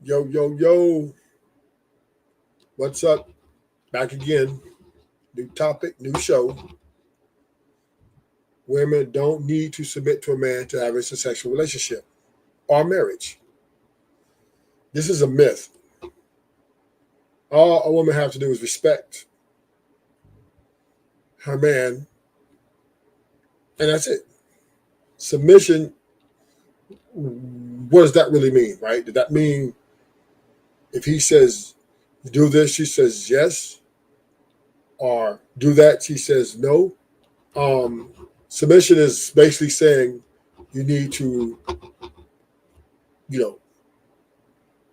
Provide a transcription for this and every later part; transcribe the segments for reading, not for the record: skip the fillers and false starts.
Yo, yo, yo. What's up? Back again. New topic, new show. Women don't need to submit to a man to have a successful relationship or marriage. This is a myth. All a woman has to do is respect her man, and that's it. Submission, what does that really mean, right? Does that mean if he says do this, she says yes, or do that, she says no? Submission is basically saying you need to, you know,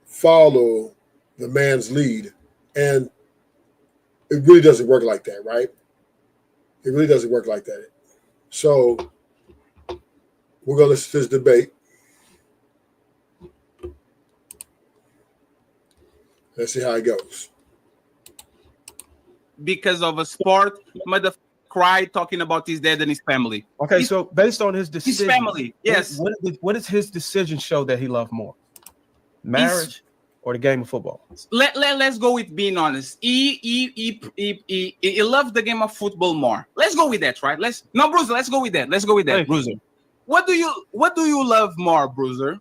follow the man's lead, and it really doesn't work like that, right? It really doesn't work like that. So we're gonna listen to this debate. Let's see how it goes. Because of a sport, mother cried talking about his dad and his family. Okay, so based on his decision, his family, yes. What does his decision show that he loved more? Marriage or the game of football? Let's go with being honest. He loved the game of football more. Let's go with that, right? Bruiser, let's go with that. Let's go with that, Thank Bruiser. What do you love more, Bruiser?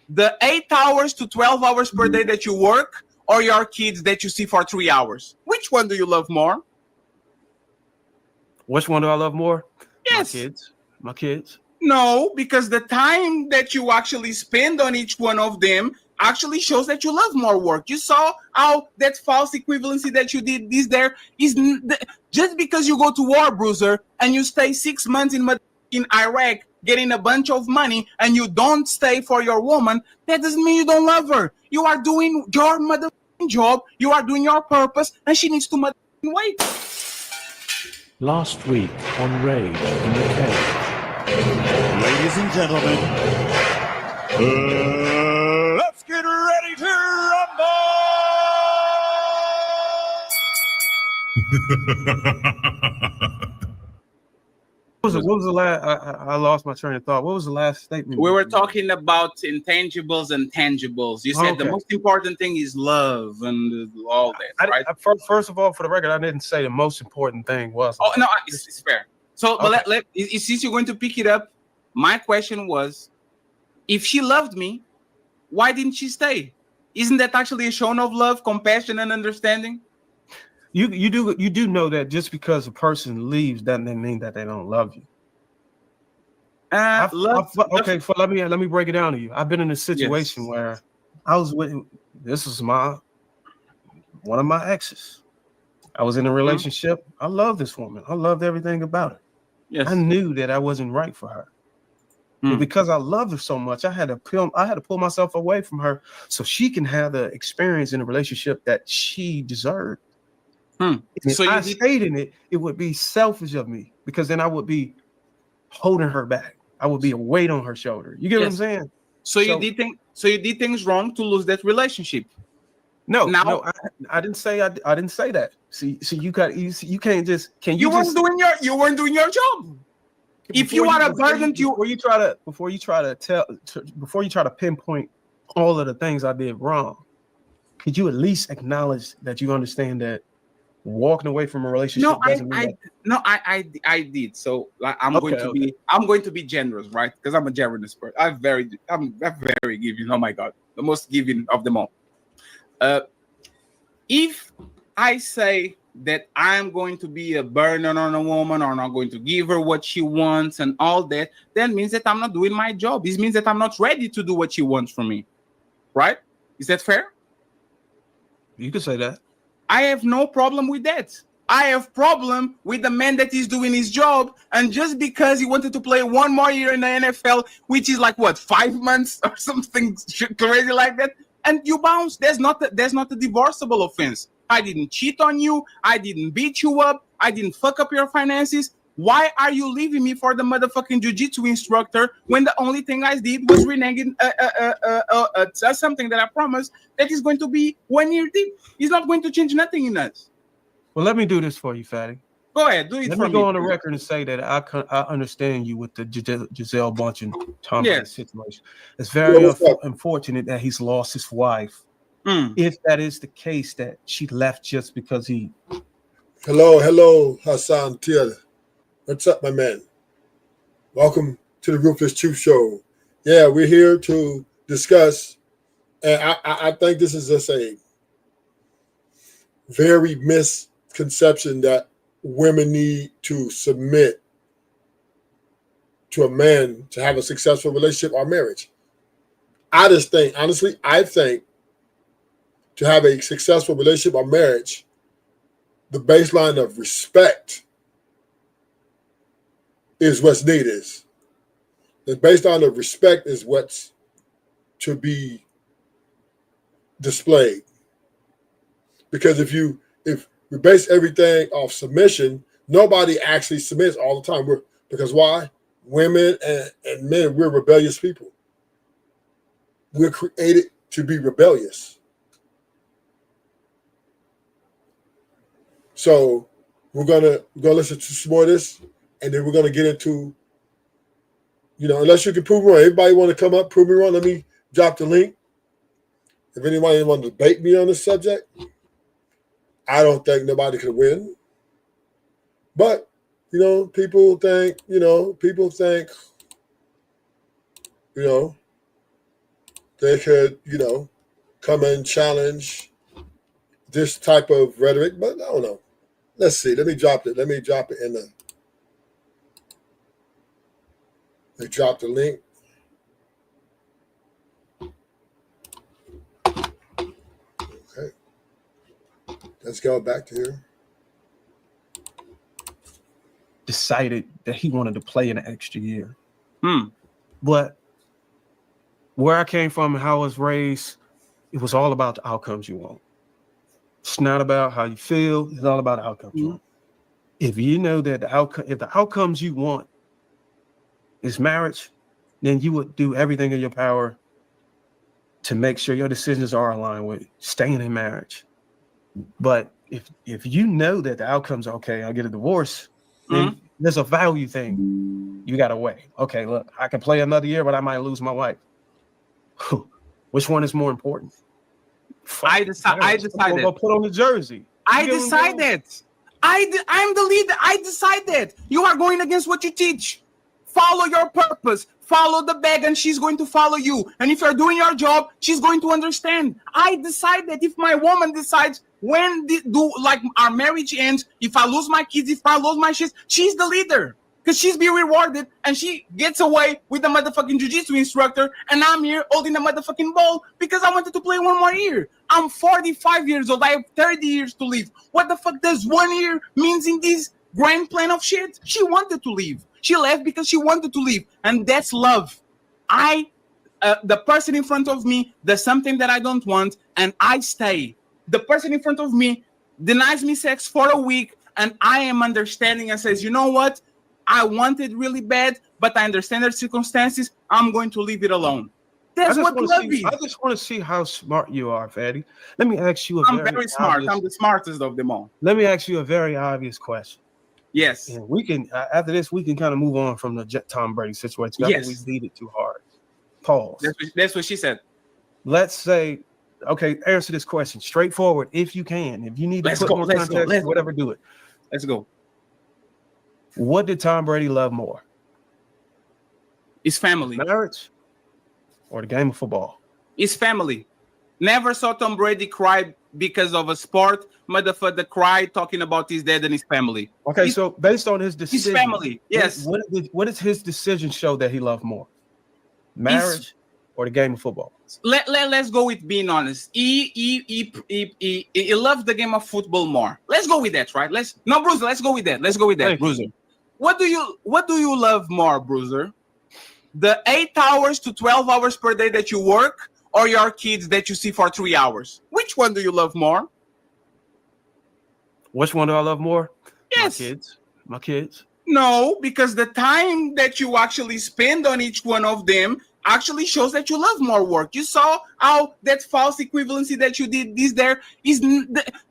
The 8 hours to 12 hours per day that you work, or your kids that you see for 3 hours? Which one do you love more? Which one do I love more? Yes. My kids. No, because the time that you actually spend on each one of them actually shows that you love more work. You saw how that false equivalency that you did just because you go to war, Bruiser, and you stay 6 months in Iraq getting a bunch of money and you don't stay for your woman, that doesn't mean you don't love her. You are doing your motherfucking job, you are doing your purpose, and she needs to motherfucking wait. Last week on Rage in the Cave. Ladies and gentlemen, let's get ready to rumble! What was the last? I lost my train of thought. What was the last statement? We were talking about intangibles and tangibles. You said the most important thing is love and all that, right? First of all, for the record, I didn't say the most important thing was. Oh no, it's fair. So, but since you're going to pick it up, my question was, if she loved me, why didn't she stay? Isn't that actually a show of love, compassion, and understanding? You do know that just because a person leaves doesn't mean that they don't love you. Okay, so let me break it down to you. I've been in a situation where I was with one of my exes. I was in a relationship. I love this woman. I loved everything about her. Yes. I knew that I wasn't right for her. But because I loved her so much, I had to pull myself away from her so she can have the experience in a relationship that she deserved. If I stayed in it, it would be selfish of me because then I would be holding her back. I would be a weight on her shoulder. You get what I'm saying? So you did things wrong to lose that relationship. No, I didn't say I didn't say that. See, you can't just you weren't doing your job. If you are a burden to before you try to pinpoint all of the things I did wrong, could you at least acknowledge that you understand that walking away from a relationship doesn't mean I did. So I'm going to be generous, right? Because I'm a generous person. I'm very giving. Oh my God, the most giving of them all. If I say that I'm going to be a burden on a woman or not going to give her what she wants and all that, that means that I'm not doing my job. It means that I'm not ready to do what she wants from me. Right? Is that fair? You could say that. I have no problem with that. I have problem with the man that is doing his job, and just because he wanted to play one more year in the NFL, which is like 5 months or something crazy like that, and you bounce. There's not a divorceable offense. I didn't cheat on you. I didn't beat you up. I didn't fuck up your finances. Why are you leaving me for the motherfucking jiu-jitsu instructor when the only thing I did was reneging something that I promised that is going to be 1 year deep? It's not going to change nothing in us. Well, let me do this for you, Fatty. Go ahead, do it Let for me go on the please. record and say that I understand you with the Giselle Bunch and Tom Brady Yes. situation. It's very what's up? unfortunate that he's lost his wife. Mm. If that is the case, that she left just because he. Hello, Hassan Tiel. What's up, my man? Welcome to the Ruthless Truth Show. Yeah, we're here to discuss, and I think this is just a very misconception that women need to submit to a man to have a successful relationship or marriage. I just think, honestly, to have a successful relationship or marriage, the baseline of respect is what's needed. The baseline of respect is what's to be displayed. Because if we base everything off submission, nobody actually submits all the time. Because why? Women and men, we're rebellious people. We're created to be rebellious. So we're gonna listen to some more of this, and then we're gonna get into, unless you can prove me wrong. Everybody want to come up, prove me wrong. Let me drop the link. If anybody want to debate me on this subject, I don't think nobody can win. But people think, they could, come and challenge this type of rhetoric, but I don't know. Let's see. Let me drop it in the. They dropped the link. Okay. Let's go back to here. Decided that he wanted to play an extra year. Hmm. But where I came from and how I was raised, it was all about the outcomes you want. It's not about how you feel. It's all about the outcomes you want. If you know that if the outcomes you want is marriage, then you would do everything in your power to make sure your decisions are aligned with staying in marriage. But if you know that the outcomes are okay, I'll get a divorce, then there's a value thing you got to weigh. Okay, look, I can play another year, but I might lose my wife. Which one is more important? I decided. Go put on the jersey. I decided. I'm the leader. I decided. You are going against what you teach. Follow your purpose. Follow the bag, and she's going to follow you. And if you're doing your job, she's going to understand. I decided. If my woman decides when our marriage ends, if I lose my kids, if I lose my shit, she's the leader. Because she's being rewarded, and she gets away with the motherfucking jiu-jitsu instructor, and I'm here holding the motherfucking ball because I wanted to play one more year. I'm 45 years old. I have 30 years to live. What the fuck does 1 year means in this grand plan of shit? She wanted to leave. She left because she wanted to leave, and that's love. The person in front of me does something that I don't want, and I stay. The person in front of me denies me sex for a week, and I am understanding and says, you know what? I want it really bad, but I understand the circumstances. I'm going to leave it alone. That's what love is. I just want to see how smart you are, Fatty. Let me ask you I'm very smart. I'm the smartest of them all. Let me ask you a very obvious question. Yes. And we can, after this, we can kind of move on from the Tom Brady situation. Yes. We beat it too hard. Pause. That's what she said. Let's say, okay, answer this question straightforward if you can. If you need to put more context, whatever, do it. Let's go. What did Tom Brady love more? His family. Marriage or the game of football? His family. Never saw Tom Brady cry because of a sport. Motherfucker cried talking about his dad and his family. Okay, so based on his decision. His family, yes. What does his decision show that he loved more? Marriage or the game of football? Let's go with being honest. He loved the game of football more. Let's go with that, right? Bruiser, let's go with that. Let's go with that, Bruiser. What do you love more, Bruiser? The 8 hours to 12 hours per day that you work, or your kids that you see for 3 hours? Which one do you love more? Which one do I love more? Yes. My kids. No, because the time that you actually spend on each one of them actually shows that you love more work. You saw how that false equivalency that you did this there is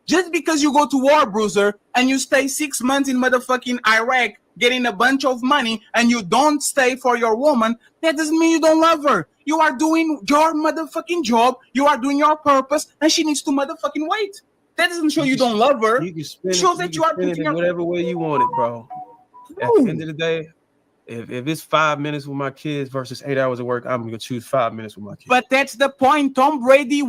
just because you go to war, Bruiser, and you stay 6 months in motherfucking Iraq getting a bunch of money and you don't stay for your woman, that doesn't mean you don't love her. You are doing your motherfucking job, you are doing your purpose, and she needs to motherfucking wait. That doesn't show you don't love her. You can spend Shows it, that you are spend it putting in your whatever way you want it, bro. At the end of the day, if it's 5 minutes with my kids versus 8 hours of work, I'm gonna choose 5 minutes with my kids. But that's the point. Tom Brady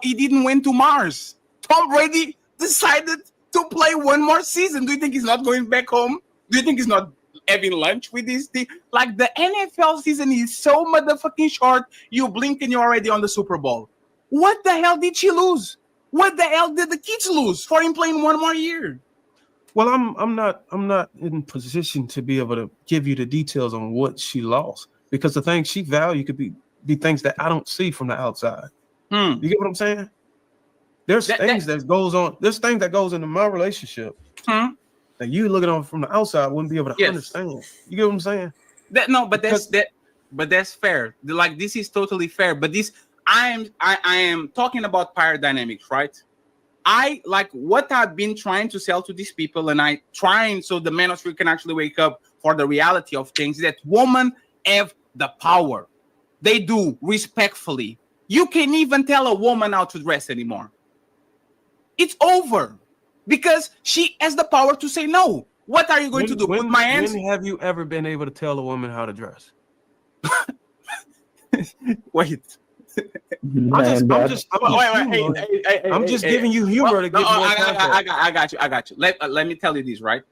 he didn't win to Mars. Tom Brady decided to play one more season. Do you think he's not going back home? Do you think he's not having lunch with this thing? Like, the NFL season is so motherfucking short. You blink and you're already on the Super Bowl. What the hell did she lose? What the hell did the kids lose for him playing one more year? Well, I'm not in position to be able to give you the details on what she lost, because the things she valued could be things that I don't see from the outside. You get what I'm saying? There's things that goes on. There's things that goes into my relationship that you looking on from the outside wouldn't be able to understand. You get what I'm saying? But that's fair. Like, this is totally fair. But this, I am talking about power dynamics, right? I like what I've been trying to sell to these people, and I trying so the manosphere can actually wake up for the reality of things, that women have the power. They do, respectfully. You can't even tell a woman how to dress anymore. It's over because she has the power to say no. What are you going to do? Put my hands? When have you ever been able to tell a woman how to dress? Wait. I'm just giving you humor to get more context. I got you. Let me tell you this, right?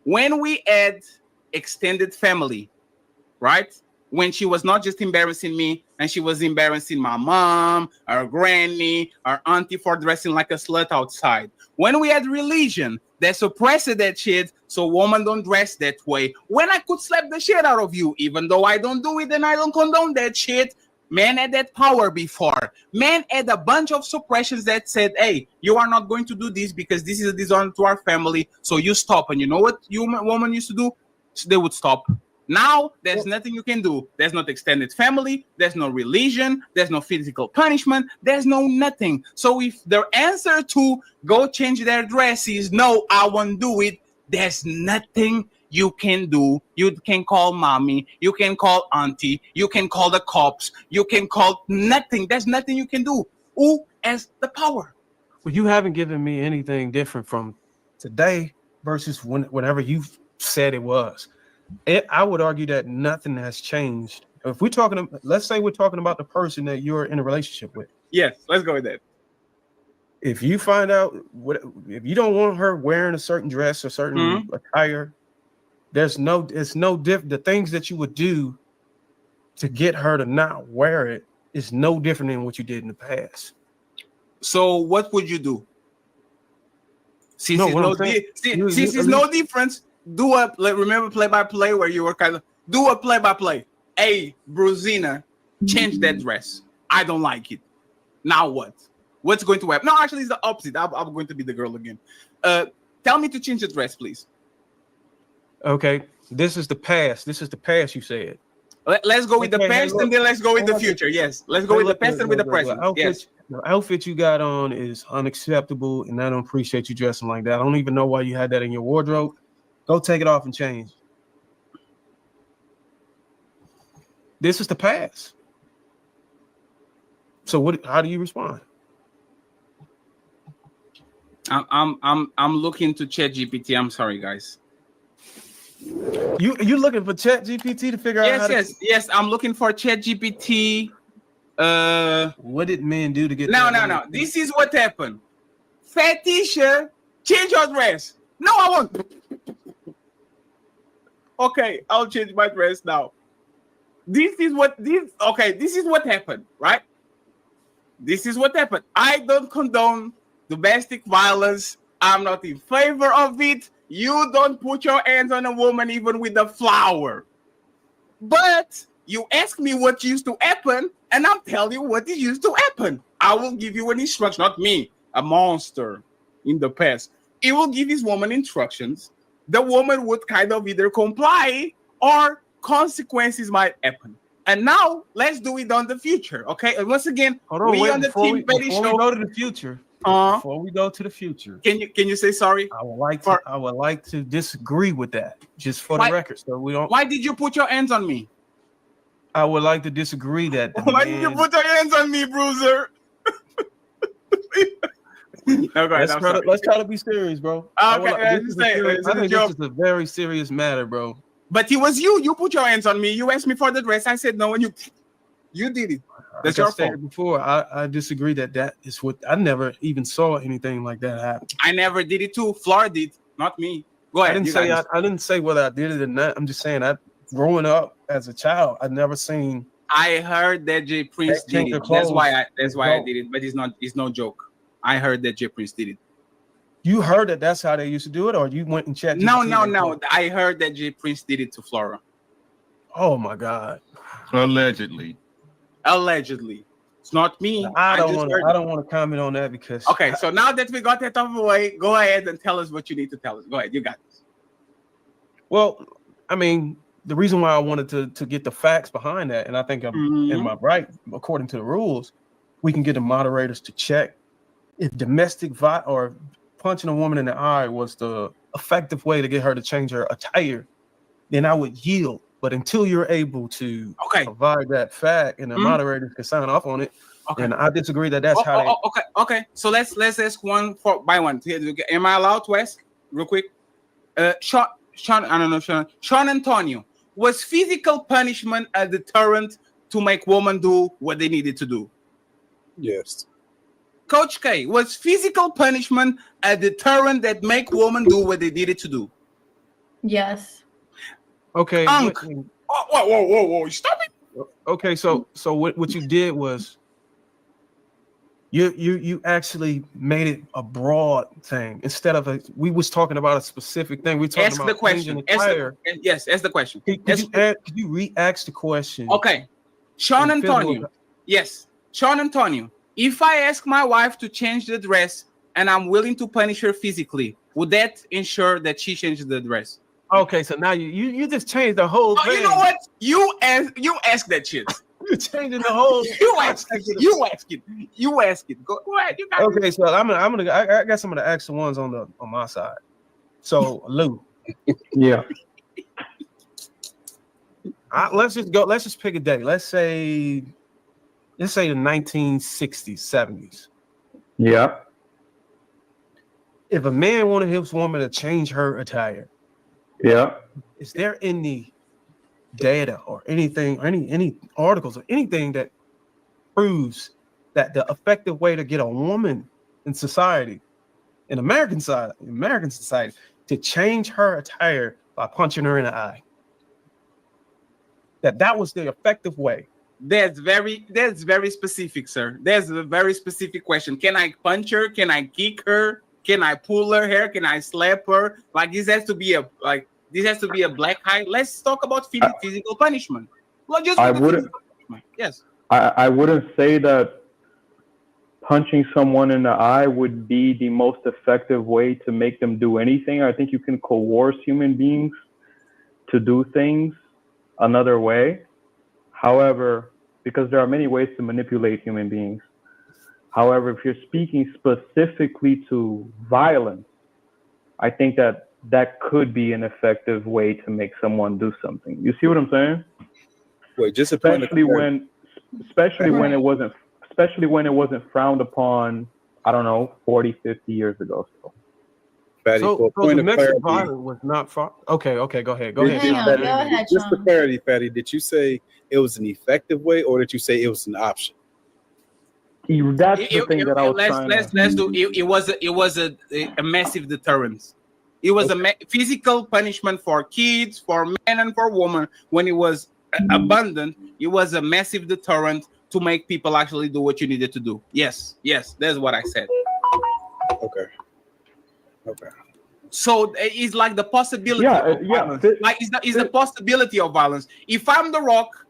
When we had extended family, right? When she was not just embarrassing me, and she was embarrassing my mom, our granny, our auntie for dressing like a slut outside. When we had religion that suppressed that shit, so women don't dress that way. When I could slap the shit out of you, even though I don't do it and I don't condone that shit. Men had that power before. Men had a bunch of suppressions that said, hey, you are not going to do this because this is a dishonor to our family, so you stop. And you know what women used to do? They would stop. Now, there's nothing you can do. There's not extended family. There's no religion. There's no physical punishment. There's no nothing. So if their answer to go change their dress is, no, I won't do it, there's nothing you can do. You can call mommy, you can call auntie, you can call the cops, you can call nothing. There's nothing you can do. Who has the power? Well, you haven't given me anything different from today versus whenever you said it was. I would argue that nothing has changed. If we're talking, let's say we're talking about the person that you're in a relationship with. Yes, let's go with that. If you find out if you don't want her wearing a certain dress or certain attire, it's no different. The things that you would do to get her to not wear it is no different than what you did in the past. So what would you do? Since there's no difference, remember play-by-play where you were kind of do a play-by-play. Hey, Bruzina, change that dress. I don't like it. Now what? What's going to happen? No, actually, it's the opposite. I'm going to be the girl again. Tell me to change the dress, please. Okay, this is the past. This is the past, you said. Let's go with the past, and then let's go with the future. Yes, let's go with the past and with the present. Yes. The outfit you got on is unacceptable, and I don't appreciate you dressing like that. I don't even know why you had that in your wardrobe. Go take it off and change. This is the past. So how do you respond? I'm looking to ChatGPT. I'm sorry, guys. You looking for ChatGPT to figure out? Yes. I'm looking for ChatGPT. What did men do to get? No. This is what happened. Fetisha, change your dress. No, I won't. Okay, I'll change my dress now. This is what happened, right? This is what happened. I don't condone domestic violence. I'm not in favor of it. You don't put your hands on a woman even with a flower. But you ask me what used to happen, and I'll tell you what used to happen. I will give you an instruction, not me, a monster in the past. It will give this woman instructions. The woman would kind of either comply or consequences might happen. And now let's do it on the future, okay? And once again, Hold on, we wait, on the before Team we Petty show. go to the future. Uh, Before we go to the future, can you say sorry? I would like to disagree with that, just for Why- the record. So we don't. Why did you put your hands on me? I would like to disagree that. The Why did you man- put your hands on me, Bruiser? Okay, let's try to be serious, bro. I would Okay, this is a serious- I think this is a very serious matter, bro. But it was you. You put your hands on me. You asked me for the dress. I said no, and you did it. That's Like your I said fault. before, I disagree that is what I never even saw anything like that happen. I never did it too. Flora did, not me. Go I ahead. didn't you say got I didn't say whether I did it or not. I'm just saying growing up as a child, I'd never seen. I heard that Jay Prince They change did their it. That's why clothes. I did it. But it's no joke. I heard that Jay Prince did it. You heard that that's how they used to do it, or you went and checked? No. GPT? I heard that Jay Prince did it to Flora. Oh my God! Allegedly. Allegedly. It's not me. I just don't heard want to comment on that because Okay, so now that we got that out of the way, go ahead and tell us what you need to tell us. Go ahead, you got this. Well, I mean, the reason why I wanted to get the facts behind that, and I think I'm in my right, according to the rules, we can get the moderators to check if domestic violence or punching a woman in the eye was the effective way to get her to change her attire, then I would yield. But until you're able to provide that fact and the moderators can sign off on it, and I disagree that that's how they. Okay. So let's ask one by one. Am I allowed to ask real quick? Sean, I don't know, Sean Antonio, was physical punishment a deterrent to make women do what they needed to do? Yes. Coach K, was physical punishment a deterrent that make women do what they needed to do? Yes. Okay. Whoa! Stop it. Okay, so what you did was you actually made it a broad thing instead of we was talking about a specific thing. We talking Ask about the question. Yes, ask the question. Could you re-ask the question? Okay, Sean Antonio. Yes, Sean Antonio. If I ask my wife to change the dress and I'm willing to punish her physically, would that ensure that she changes the dress? Okay, so now you just changed the whole thing. You know what? You ask that shit. You're changing the whole. You ask it. Go ahead. You got okay, so I got some of the extra ones on my side. So Lou. Yeah. Let's just pick a day. Let's say the 1960s, 70s. Yeah. If a man wanted his woman to change her attire, yeah, is there any data or anything, or any articles or anything that proves that the effective way to get a woman in society, in American society, to change her attire by punching her in the eye? That was the effective way. That's very specific, sir. That's a very specific question. Can I punch her? Can I kick her? Can I pull her hair? Can I slap her? Like this has to be a black eye. Let's talk about physical punishment. Well, just I wouldn't. Yes. I wouldn't say that punching someone in the eye would be the most effective way to make them do anything. I think you can coerce human beings to do things another way. However, because there are many ways to manipulate human beings. However, if you're speaking specifically to violence, I think that could be an effective way to make someone do something. You see what I'm saying? Wait, just especially when it wasn't frowned upon, I don't know, 40, 50 years ago. Fatty, so domestic violence was not far. Okay, go ahead. Go ahead. Hang on, go ahead, just for Sean. clarity, Fatty, did you say it was an effective way, or did you say it was an option? That's the thing that I was trying to... Let's do. It was a massive deterrence. It was a physical punishment for kids, for men, and for women. When it was abundant, it was a massive deterrent to make people actually do what you needed to do. Yes, that's what I said. Okay. So it's like the possibility of violence. Like it's the possibility of violence. If I'm The Rock,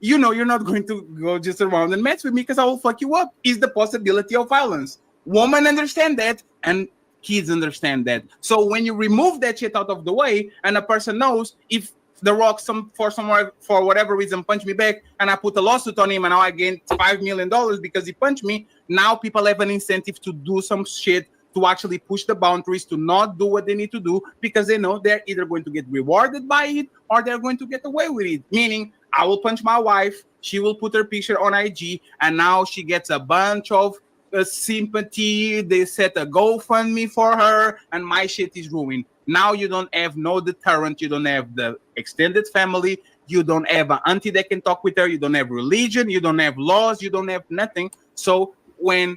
you know you're not going to go just around and mess with me because I will fuck you up. It's the possibility of violence. Women understand that, and kids understand that. So when you remove that shit out of the way, and a person knows if The Rock for whatever reason punched me back, and I put a lawsuit on him, and now I gained $5 million because he punched me. Now people have an incentive to do some shit, to actually push the boundaries, to not do what they need to do, because they know they're either going to get rewarded by it or they're going to get away with it. Meaning, I will punch my wife, she will put her picture on IG, and now she gets a bunch of sympathy. They set a GoFundMe for her, and my shit is ruined. Now you don't have no deterrent. You don't have the extended family. You don't have an auntie that can talk with her. You don't have religion. You don't have laws. You don't have nothing. So when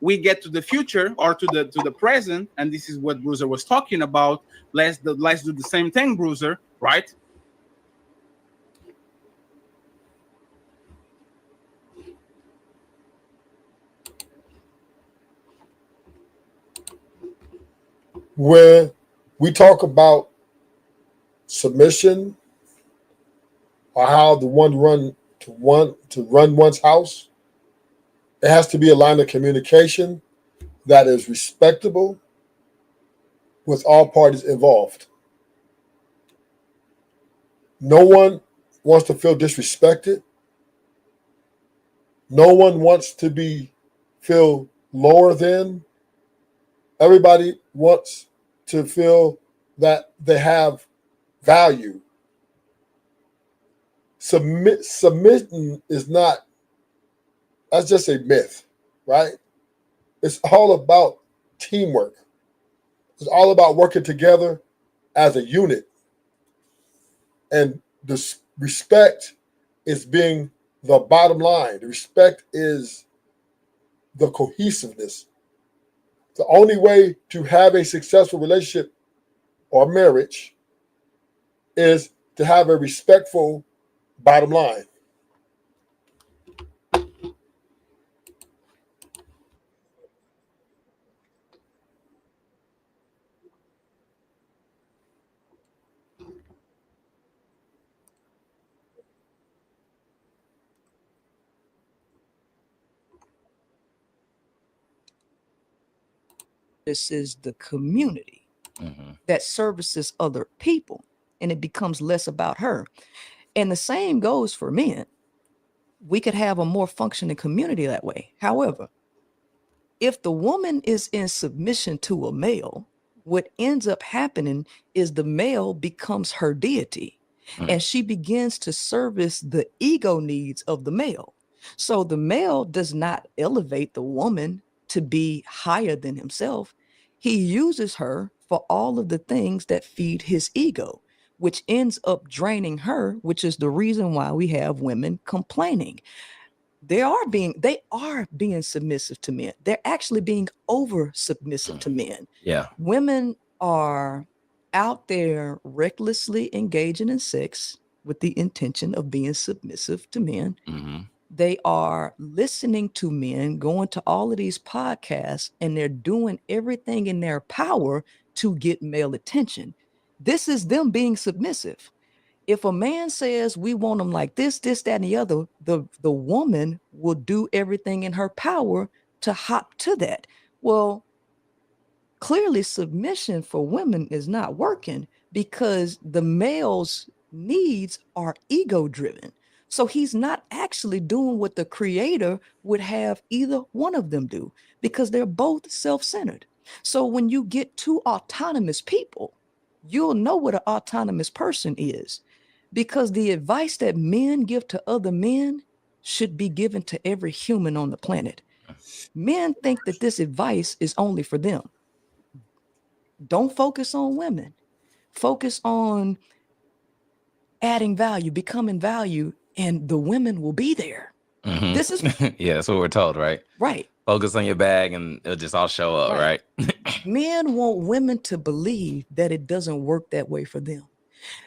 we get to the future or to the present, and this is what Bruiser was talking about, let's do the same thing, Bruiser, right? When we talk about submission or how the one to run one's house, it has to be a line of communication that is respectable with all parties involved. No one wants to feel disrespected. No one wants to feel lower than. Everybody wants to feel that they have value. Submitting is not, that's just a myth, right? It's all about teamwork. It's all about working together as a unit. And the respect is being the bottom line. The respect is the cohesiveness. The only way to have a successful relationship or marriage is to have a respectful bottom line. This is the community that services other people, and it becomes less about her. And the same goes for men. We could have a more functioning community that way. However, if the woman is in submission to a male, what ends up happening is the male becomes her deity, and she begins to service the ego needs of the male. So the male does not elevate the woman to be higher than himself. He uses her for all of the things that feed his ego, which ends up draining her, which is the reason why we have women complaining. They are being submissive to men. They're actually being over submissive to men. Yeah. Women are out there recklessly engaging in sex with the intention of being submissive to men. They are listening to men, going to all of these podcasts, and they're doing everything in their power to get male attention. This is them being submissive. If a man says we want them like this, that, and the other, the woman will do everything in her power to hop to that. Well, clearly submission for women is not working because the male's needs are ego driven. So he's not actually doing what the creator would have either one of them do, because they're both self-centered. So when you get two autonomous people, you'll know what an autonomous person is, because the advice that men give to other men should be given to every human on the planet. Men think that this advice is only for them. Don't focus on women. Focus on adding value, becoming value, and the women will be there. This is yeah, that's what we're told, right? Right. Focus on your bag and it'll just all show up, right? Men want women to believe that it doesn't work that way for them.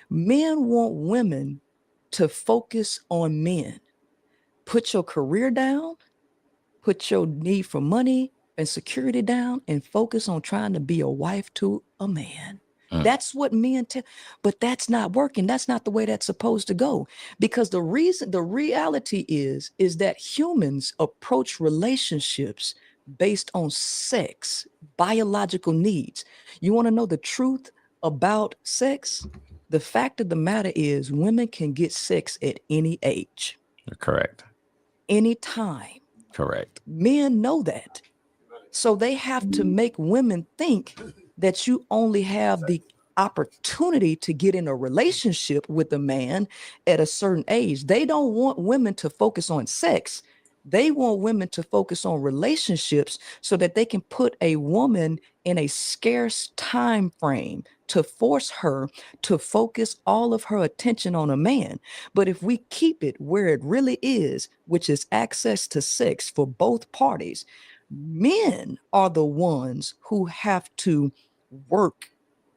Men want women to focus on men. Put your career down, put your need for money and security down, and focus on trying to be a wife to a man. That's what men tell, but that's not working. That's not the way that's supposed to go. Because the reality is that humans approach relationships based on sex, biological needs. You want to know the truth about sex? The fact of the matter is, women can get sex at any age, Correct. any time. Correct. Men know that. So they have to make women think that you only have the opportunity to get in a relationship with a man at a certain age. They don't want women to focus on sex. They want women to focus on relationships so that they can put a woman in a scarce time frame to force her to focus all of her attention on a man. But if we keep it where it really is, which is access to sex for both parties, men are the ones who have to work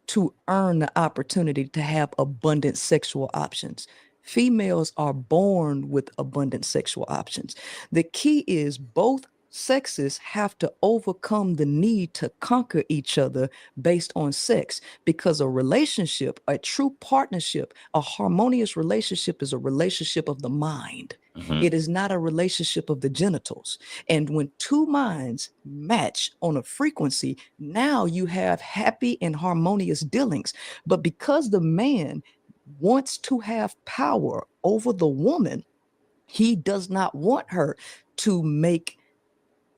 to earn the opportunity to have abundant sexual options. Females are born with abundant sexual options. The key is both sexes have to overcome the need to conquer each other based on sex, because a relationship, a true partnership, a harmonious relationship is a relationship of the mind. It is not a relationship of the genitals. And when two minds match on a frequency, now you have happy and harmonious dealings. But because the man wants to have power over the woman, he does not want her to make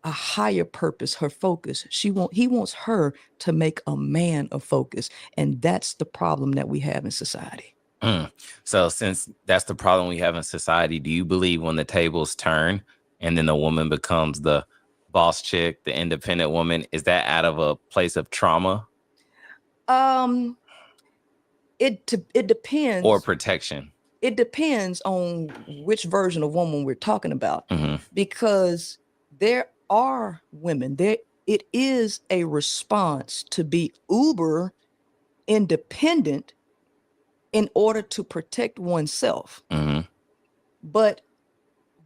a higher purpose her focus. He wants her to make a man a focus. And that's the problem that we have in society. So since that's the problem we have in society, do you believe when the tables turn and then the woman becomes the boss chick, the independent woman, is that out of a place of trauma? It depends. Or protection? It depends on which version of woman we're talking about, because there are women, it is a response to be uber independent in order to protect oneself. But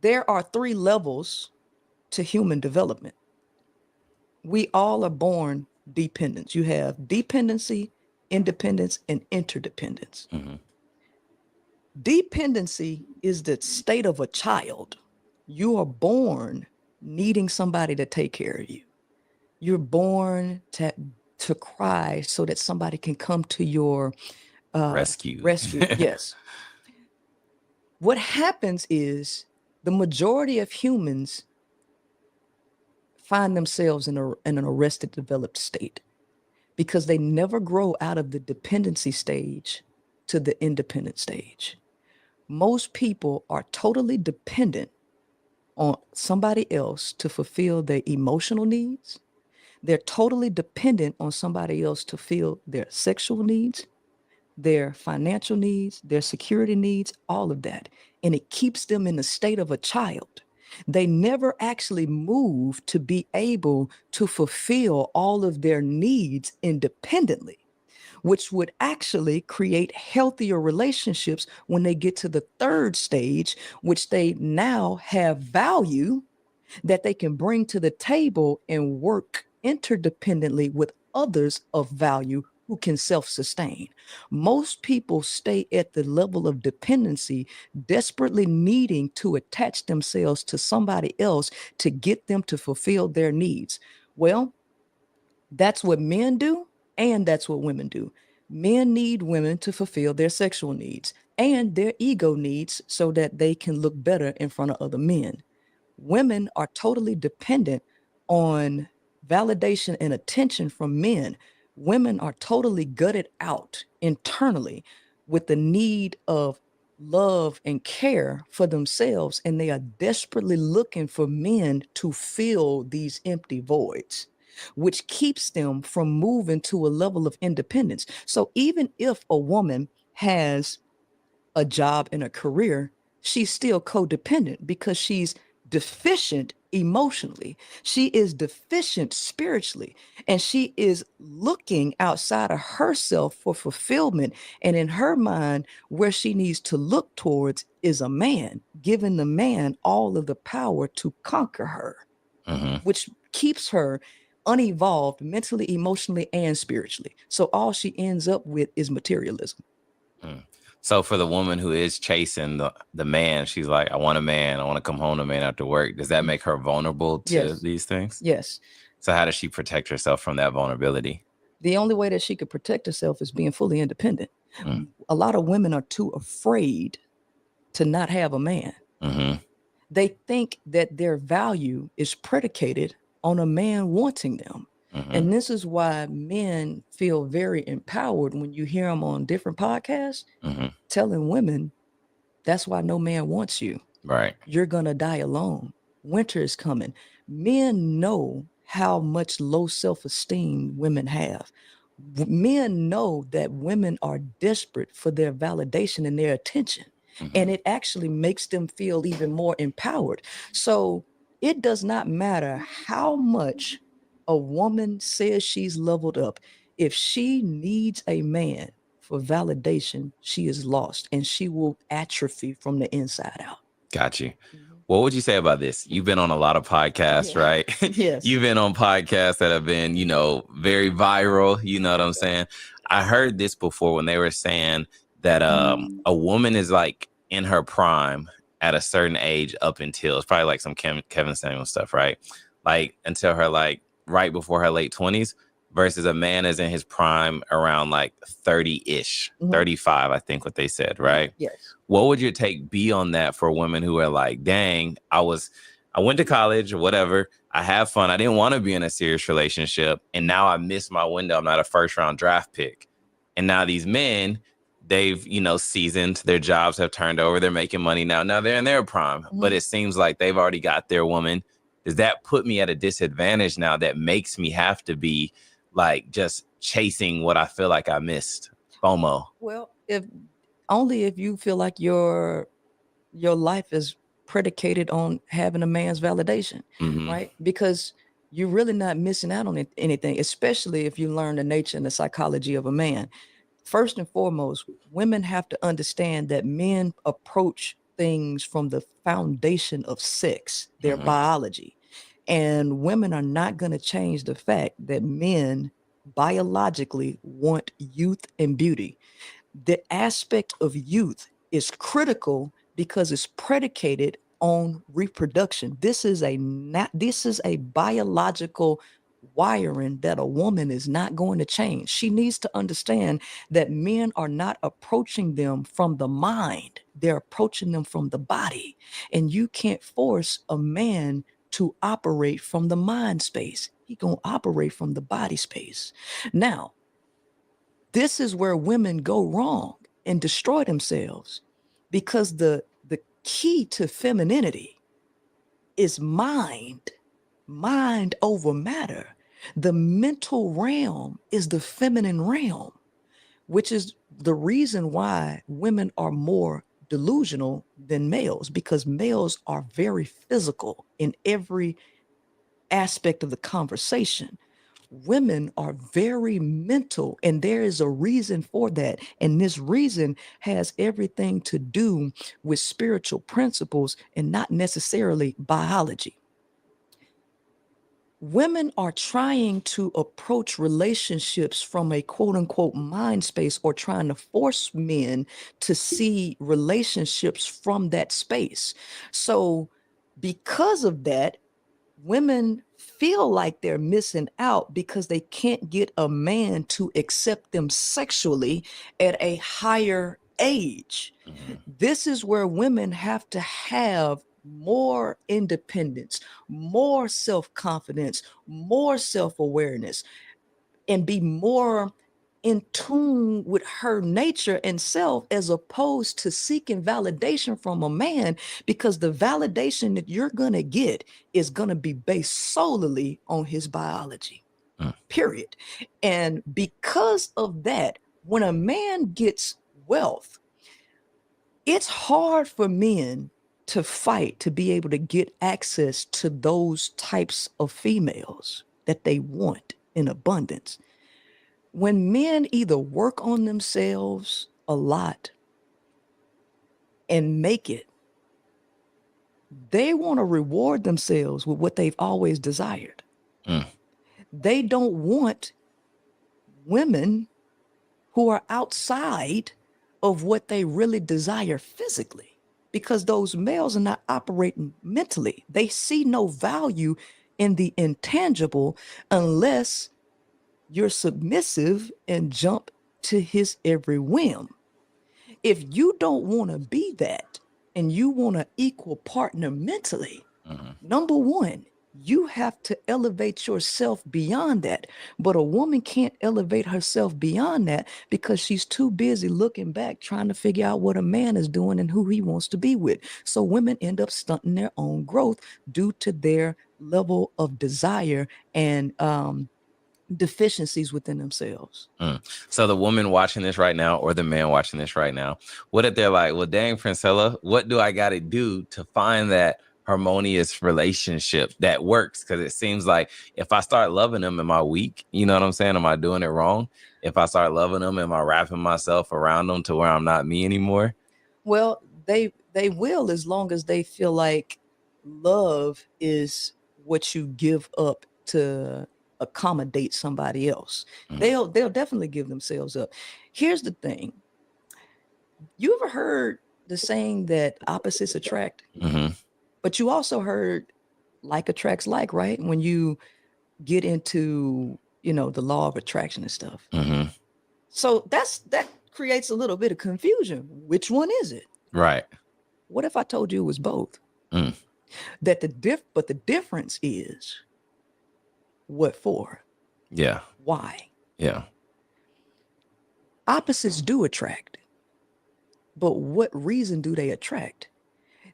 there are 3 levels to human development. We all are born dependents. You have dependency, independence, and interdependence. Dependency is the state of a child. You are born needing somebody to take care of you. You're born to cry so that somebody can come to your rescue. Yes. What happens is the majority of humans find themselves in an arrested developed state because they never grow out of the dependency stage to the independent stage. Most people are totally dependent on somebody else to fulfill their emotional needs. They're totally dependent on somebody else to fill their sexual needs, their financial needs, their security needs, all of that. And it keeps them in the state of a child. They never actually move to be able to fulfill all of their needs independently, which would actually create healthier relationships when they get to the 3rd stage, which they now have value that they can bring to the table and work interdependently with others of value who can self-sustain. Most people stay at the level of dependency, desperately needing to attach themselves to somebody else to get them to fulfill their needs. Well, that's what men do, and that's what women do. Men need women to fulfill their sexual needs and their ego needs so that they can look better in front of other men. Women are totally dependent on validation and attention from men. Women are totally gutted out internally with the need of love and care for themselves, and they are desperately looking for men to fill these empty voids, which keeps them from moving to a level of independence. So even if a woman has a job and a career, she's still codependent because she's deficient emotionally. She is deficient spiritually, and she is looking outside of herself for fulfillment. And in her mind, where she needs to look towards is a man, giving the man all of the power to conquer her, which keeps her unevolved mentally, emotionally, and spiritually. So all she ends up with is materialism. So for the woman who is chasing the man, she's like, I want a man. I want to come home to a man after work. Does that make her vulnerable to these things? Yes. So how does she protect herself from that vulnerability? The only way that she could protect herself is being fully independent. A lot of women are too afraid to not have a man. Mm-hmm. They think that their value is predicated on a man wanting them. Mm-hmm. And this is why men feel very empowered when you hear them on different podcasts Mm-hmm. telling women, that's why no man wants you. Right. You're going to die alone. Winter is coming. Men know how much low self-esteem women have. Men know that women are desperate for their validation and their attention. Mm-hmm. And it actually makes them feel even more empowered. So it does not matter how much a woman says she's leveled up. If she needs a man for validation, she is lost and she will atrophy from the inside out. Got you. What would you say about this? You've been on a lot of podcasts, Yeah. right? Yes. You've been on podcasts that have been, very viral. You know what I'm saying? I heard this before when they were saying that a woman is like in her prime at a certain age up until it's probably like some Kevin Samuels stuff, right? Like until her like right before her late 20s versus a man is in his prime around like 30-ish, 35, I think what they said, right? Yes. What would your take be on that for women who are like, dang, I went to college or whatever. I have fun. I didn't want to be in a serious relationship. And now I missed my window. I'm not a first round draft pick. And now these men, they've, seasoned, their jobs have turned over. They're making money now. Now they're in their prime, but it seems like they've already got their woman. Does that put me at a disadvantage now that makes me have to be like just chasing what I feel like I missed? FOMO. Well, if you feel like your life is predicated on having a man's validation, right? Because you're really not missing out on anything, especially if you learn the nature and the psychology of a man. First and foremost, women have to understand that men approach things from the foundation of sex, their biology. And women are not going to change the fact that men biologically want youth and beauty. The aspect of youth is critical because it's predicated on reproduction. This is a biological wiring that a woman is not going to change. She needs to understand that men are not approaching them from the mind. They're approaching them from the body. And you can't force a man to operate from the mind space. He's going to operate from the body space. Now, this is where women go wrong and destroy themselves, because the key to femininity is mind over matter. The mental realm is the feminine realm, which is the reason why women are more delusional than males, because males are very physical in every aspect of the conversation. Women are very mental, and there is a reason for that. And this reason has everything to do with spiritual principles and not necessarily biology. Women are trying to approach relationships from a quote unquote mind space, or trying to force men to see relationships from that space. So because of that, women feel like they're missing out because they can't get a man to accept them sexually at a higher age. This is where women have to have more independence, more self-confidence, more self-awareness, and be more in tune with her nature and self, as opposed to seeking validation from a man, because the validation that you're going to get is going to be based solely on his biology, period. And because of that, when a man gets wealth, it's hard for men to fight to be able to get access to those types of females that they want in abundance. When men either work on themselves a lot and make it, they want to reward themselves with what they've always desired. They don't want women who are outside of what they really desire physically, because those males are not operating mentally. They see no value in the intangible unless you're submissive and jump to his every whim. If you don't want to be that and you want an equal partner mentally, number one, you have to elevate yourself beyond that. But a woman can't elevate herself beyond that because she's too busy looking back, trying to figure out what a man is doing and who he wants to be with. So women end up stunting their own growth due to their level of desire and deficiencies within themselves. So the woman watching this right now, or the man watching this right now, what if they're like, well, dang, Princella, what do I got to do to find that harmonious relationship that works? Because it seems like if I start loving them, am I weak? You know what I'm saying? Am I doing it wrong? If I start loving them, am I wrapping myself around them to where I'm not me anymore? Well, they will, as long as they feel like love is what you give up to accommodate somebody else. They'll definitely give themselves up. Here's the thing. You ever heard the saying that opposites attract? But you also heard like attracts like, right? When you get into, the law of attraction and stuff. So that creates a little bit of confusion. Which one is it? Right. What if I told you it was both? But the difference is what for? Yeah. Why? Yeah. Opposites do attract. But what reason do they attract?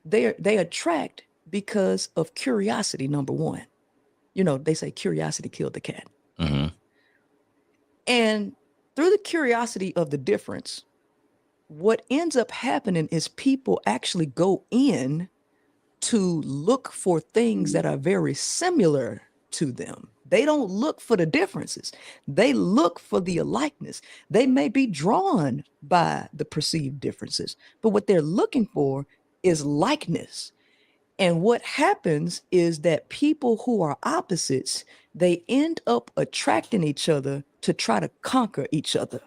They attract because of curiosity, number one. They say curiosity killed the cat. And through the curiosity of the difference, what ends up happening is people actually go in to look for things that are very similar to them. They don't look for the differences. They look for the alikeness. They may be drawn by the perceived differences, but what they're looking for is likeness. And what happens is that people who are opposites, they end up attracting each other to try to conquer each other,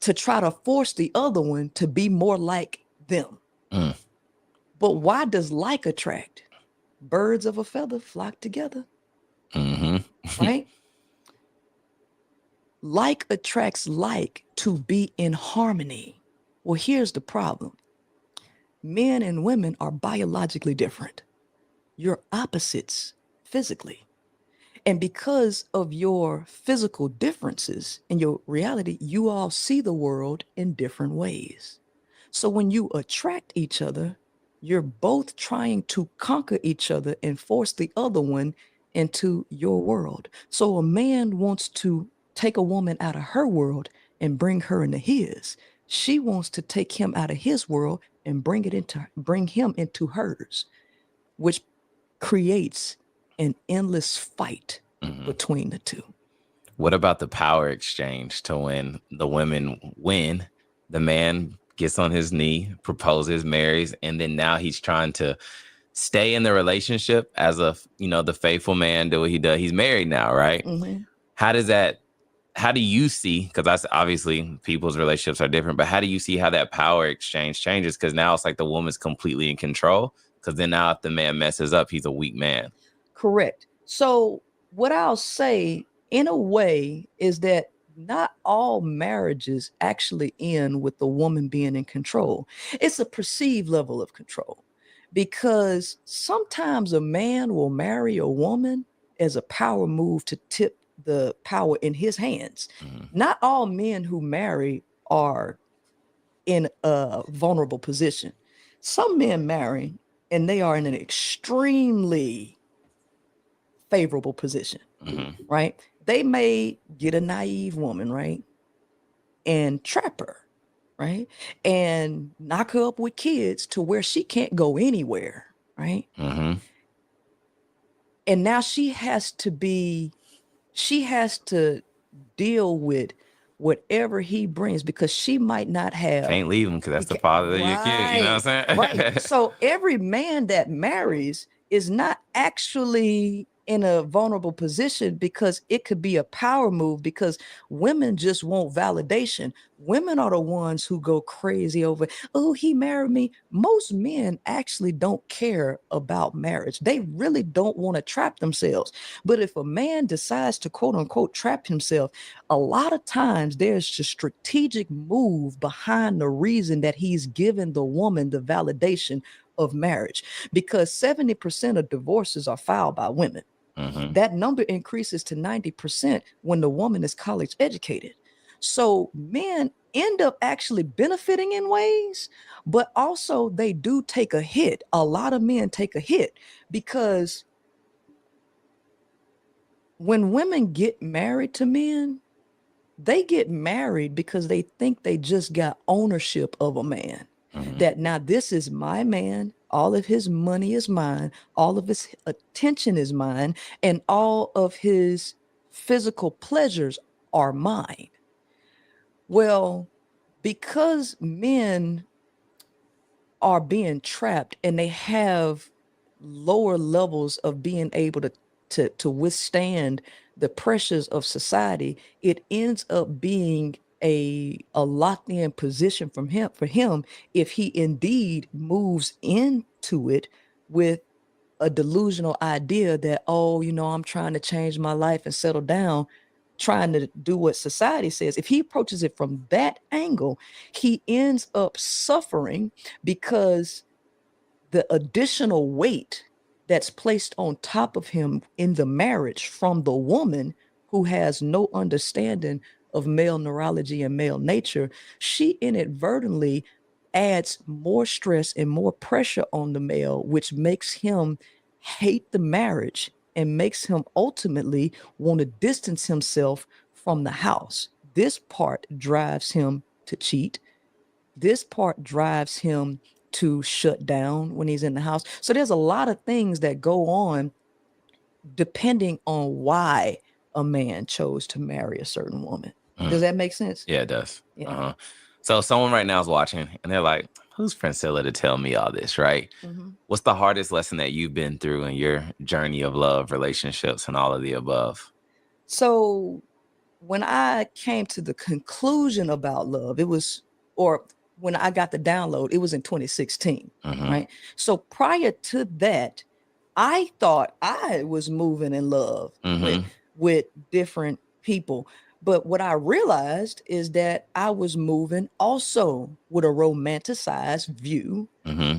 to try to force the other one to be more like them. But why does like attract? Birds of a feather flock together. Right? Like attracts like to be in harmony. Well, here's the problem. Men and women are biologically different. You're opposites physically. And because of your physical differences in your reality, you all see the world in different ways. So when you attract each other, you're both trying to conquer each other and force the other one into your world. So a man wants to take a woman out of her world and bring her into his. She wants to take him out of his world and bring him into hers, which creates an endless fight between the two. What about the power exchange to when the women win, the man gets on his knee, proposes, marries, and then now he's trying to stay in the relationship as the faithful man, do what he does. He's married now, right? How do you see, because that's obviously people's relationships are different, but how do you see how that power exchange changes? Because now it's like the woman's completely in control, because then now if the man messes up, he's a weak man. Correct. So what I'll say in a way is that not all marriages actually end with the woman being in control. It's a perceived level of control, because sometimes a man will marry a woman as a power move to tip the power in his hands. Not all men who marry are in a vulnerable position. Some men marry and they are in an extremely favorable position, right? They may get a naive woman, right? And trap her, right? And knock her up with kids to where she can't go anywhere, right? And now she has to deal with whatever he brings, because she might not have. Can't leave him because that's the father of your kid. You know what I'm saying? Right. So every man that marries is not actually in a vulnerable position because it could be a power move because women just want validation. Women are the ones who go crazy over, oh, he married me. Most men actually don't care about marriage. They really don't want to trap themselves. But if a man decides to quote unquote trap himself, a lot of times there's a strategic move behind the reason that he's given the woman the validation of marriage, because 70% of divorces are filed by women. That number increases to 90% when the woman is college educated. So men end up actually benefiting in ways, but also they do take a hit. A lot of men take a hit because when women get married to men, they get married because they think they just got ownership of a man. That now this is my man, all of his money is mine, all of his attention is mine, and all of his physical pleasures are mine. Well, because men are being trapped and they have lower levels of being able to withstand the pressures of society, it ends up being a locked in position for him if he indeed moves into it with a delusional idea that, oh, you know, I'm trying to change my life and settle down, trying to do what society says. If he approaches it from that angle, he ends up suffering because the additional weight that's placed on top of him in the marriage from the woman who has no understanding of male neurology and male nature, she inadvertently adds more stress and more pressure on the male, which makes him hate the marriage and makes him ultimately want to distance himself from the house. This part drives him to cheat. This part drives him to shut down when he's in the house. So there's a lot of things that go on depending on why a man chose to marry a certain woman. Does that make sense? Yeah, it does. Yeah. So someone right now is watching and they're like, who's Princilla to tell me all this, right? What's the hardest lesson that you've been through in your journey of love, relationships, and all of the above? So when I came to the conclusion about love, when I got the download, it was in 2016, right? So prior to that, I thought I was moving in love with different people. But what I realized is that I was moving also with a romanticized view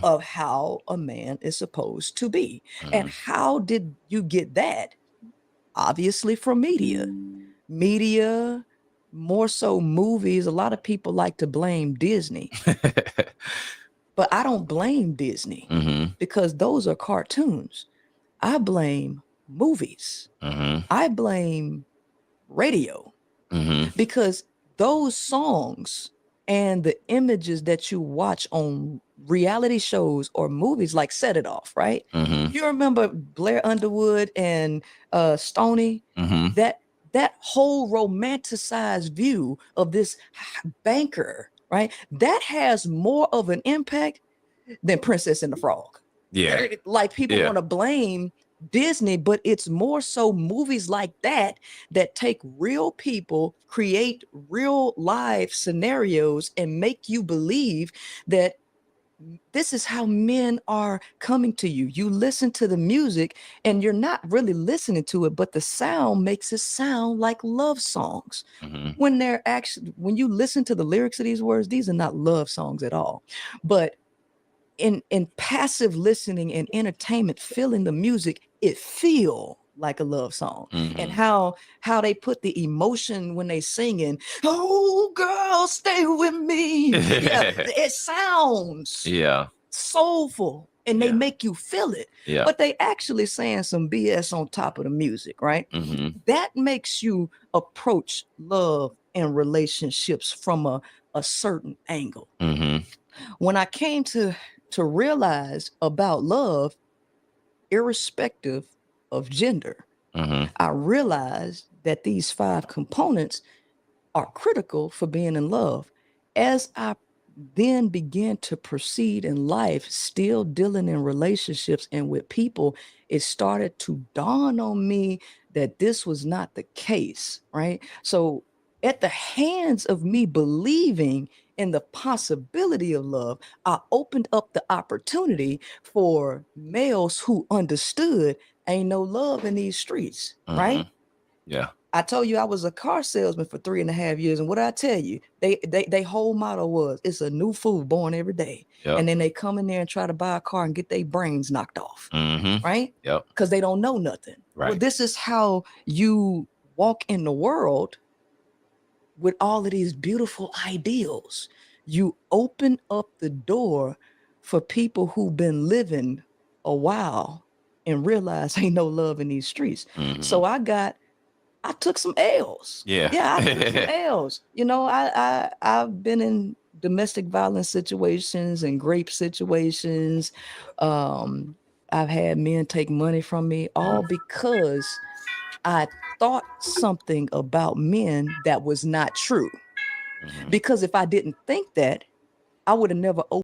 of how a man is supposed to be. And how did you get that? Obviously from media, more so movies. A lot of people like to blame Disney, but I don't blame Disney because those are cartoons. I blame movies. I blame radio. Because those songs and the images that you watch on reality shows or movies like Set It Off, right? You remember Blair Underwood and Stoney? That whole romanticized view of this banker, right? That has more of an impact than Princess and the Frog. Yeah. Like people want to blame Disney, but it's more so movies like that take real people, create real life scenarios, and make you believe that this is how men are coming to you. You listen to the music and you're not really listening to it, but the sound makes it sound like love songs. When you listen to the lyrics of these words, these are not love songs at all. But in passive listening and entertainment, feeling the music, it feel like a love song. And how they put the emotion when they singing, oh girl, stay with me. It sounds soulful and they make you feel it. But they actually saying some BS on top of the music, right? That makes you approach love and relationships from a certain angle. When I came to realize about love, irrespective of gender, I realized that these 5 components are critical for being in love. As I then began to proceed in life, still dealing in relationships and with people, it started to dawn on me that this was not the case, right? So at the hands of me believing in the possibility of love, I opened up the opportunity for males who understood ain't no love in these streets, right? Yeah. I told you I was a car salesman for 3.5 years, and what I tell you, they whole motto was, it's a new fool born every day. Yep. And then they come in there and try to buy a car and get their brains knocked off, right? Yep. Because they don't know nothing. Right. Well, this is how you walk in the world with all of these beautiful ideals. You open up the door for people who've been living a while and realize ain't no love in these streets. So I took some L's. Yeah. Yeah, I took some L's. You know, I've been in domestic violence situations and rape situations. I've had men take money from me, all because I thought something about men that was not true. Because if I didn't think that, I would have never opened